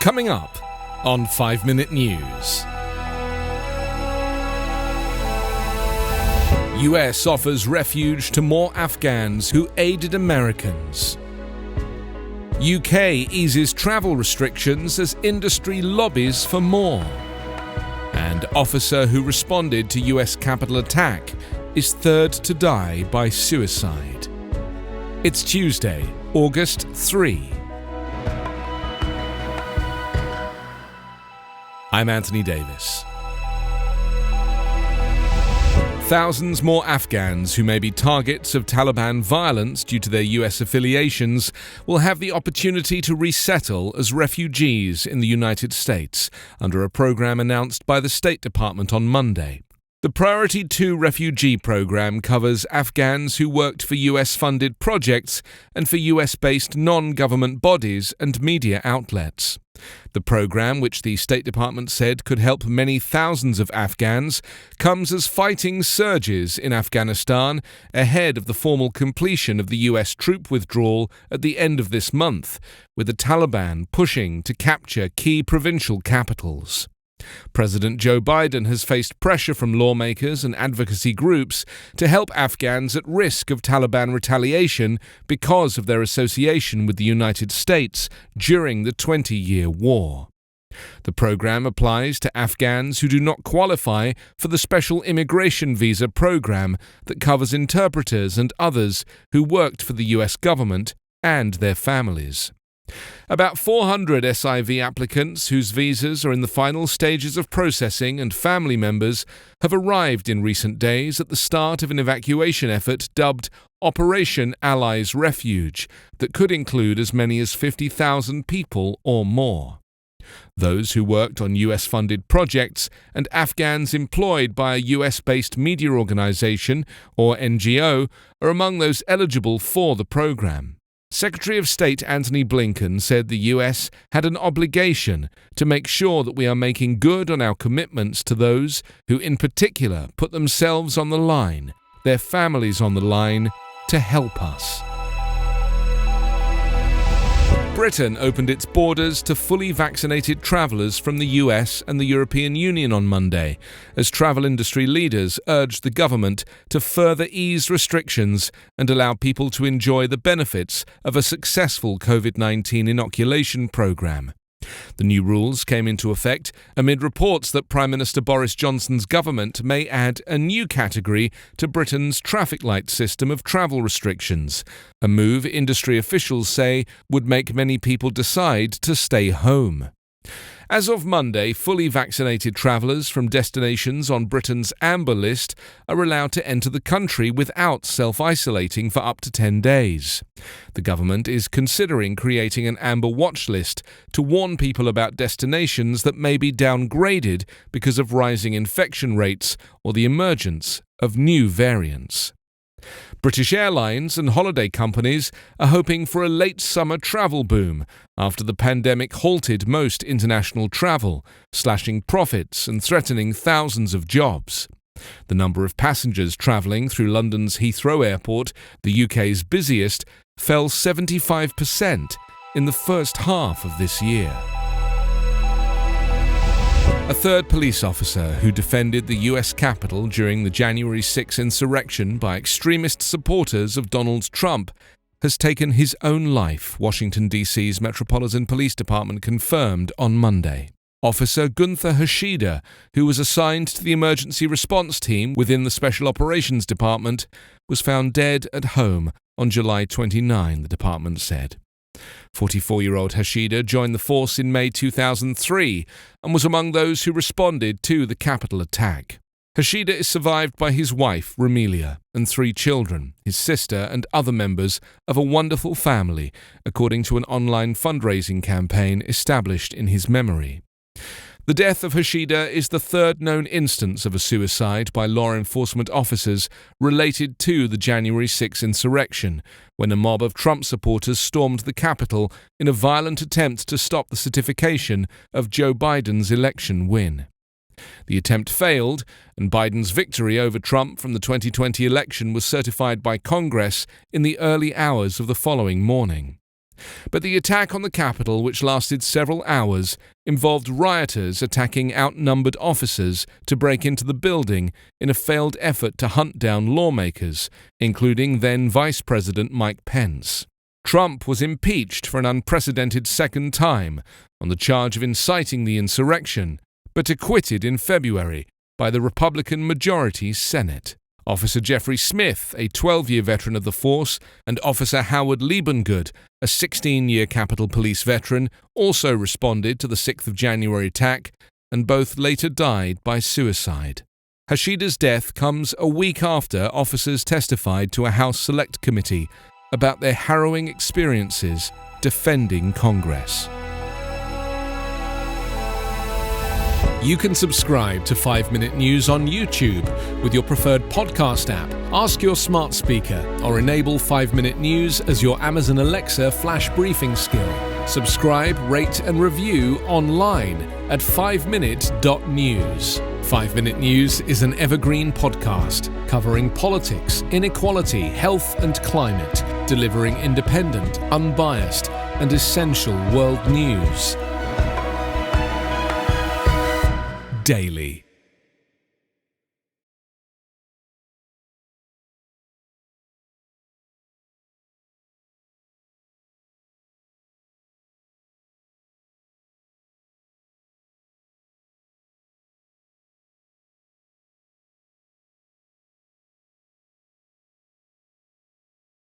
Coming up on 5 Minute News. US offers refuge to more Afghans who aided Americans. UK eases travel restrictions as industry lobbies for more. And officer who responded to US Capitol attack is third to die by suicide. It's Tuesday, August 3. I'm Anthony Davis. Thousands more Afghans who may be targets of Taliban violence due to their US affiliations will have the opportunity to resettle as refugees in the United States under a program announced by the State Department on Monday. The Priority 2 refugee program covers Afghans who worked for US-funded projects and for US-based non-government bodies and media outlets. The program, which the State Department said could help many thousands of Afghans, comes as fighting surges in Afghanistan ahead of the formal completion of the US troop withdrawal at the end of this month, with the Taliban pushing to capture key provincial capitals. President Joe Biden has faced pressure from lawmakers and advocacy groups to help Afghans at risk of Taliban retaliation because of their association with the United States during the 20-year war. The program applies to Afghans who do not qualify for the special immigration visa program that covers interpreters and others who worked for the US government and their families. About 400 SIV applicants whose visas are in the final stages of processing and family members have arrived in recent days at the start of an evacuation effort dubbed Operation Allies Refuge that could include as many as 50,000 people or more. Those who worked on US-funded projects and Afghans employed by a US-based media organization or NGO are among those eligible for the program. Secretary of State Antony Blinken said the US had an obligation to make sure that we are making good on our commitments to those who in particular put themselves on the line, their families on the line, to help us. Britain opened its borders to fully vaccinated travellers from the US and the European Union on Monday, as travel industry leaders urged the government to further ease restrictions and allow people to enjoy the benefits of a successful COVID-19 inoculation programme. The new rules came into effect amid reports that Prime Minister Boris Johnson's government may add a new category to Britain's traffic light system of travel restrictions, a move industry officials say would make many people decide to stay home. As of Monday, fully vaccinated travellers from destinations on Britain's amber list are allowed to enter the country without self-isolating for up to 10 days. The government is considering creating an amber watch list to warn people about destinations that may be downgraded because of rising infection rates or the emergence of new variants. British Airlines and holiday companies are hoping for a late summer travel boom after the pandemic halted most international travel, slashing profits and threatening thousands of jobs. The number of passengers travelling through London's Heathrow Airport, the UK's busiest, fell 75% in the first half of this year. A third police officer who defended the US Capitol during the January 6 insurrection by extremist supporters of Donald Trump has taken his own life, Washington, D.C.'s Metropolitan Police Department confirmed on Monday. Officer Gunther Hashida, who was assigned to the emergency response team within the Special Operations Department, was found dead at home on July 29, the department said. 44-year-old Hashida joined the force in May 2003 and was among those who responded to the Capitol attack. Hashida is survived by his wife, Ramelia, and 3 children, his sister and other members of a wonderful family, according to an online fundraising campaign established in his memory. The death of Hashida is the third known instance of a suicide by law enforcement officers related to the January 6 insurrection, when a mob of Trump supporters stormed the Capitol in a violent attempt to stop the certification of Joe Biden's election win. The attempt failed, and Biden's victory over Trump from the 2020 election was certified by Congress in the early hours of the following morning. But the attack on the Capitol, which lasted several hours, involved rioters attacking outnumbered officers to break into the building in a failed effort to hunt down lawmakers, including then Vice President Mike Pence. Trump was impeached for an unprecedented second time on the charge of inciting the insurrection, but acquitted in February by the Republican majority Senate. Officer Jeffrey Smith, a 12-year veteran of the force, and Officer Howard Liebengood, a 16-year Capitol Police veteran, also responded to the 6th of January attack, and both later died by suicide. Hashida's death comes a week after officers testified to a House Select Committee about their harrowing experiences defending Congress. You can subscribe to 5-Minute News on YouTube with your preferred podcast app. Ask your smart speaker or enable 5-Minute News as your Amazon Alexa flash briefing skill. Subscribe, rate and review online at 5minute.news. 5-Minute News is an Evergreen Podcast covering politics, inequality, health and climate, delivering independent, unbiased and essential world news daily.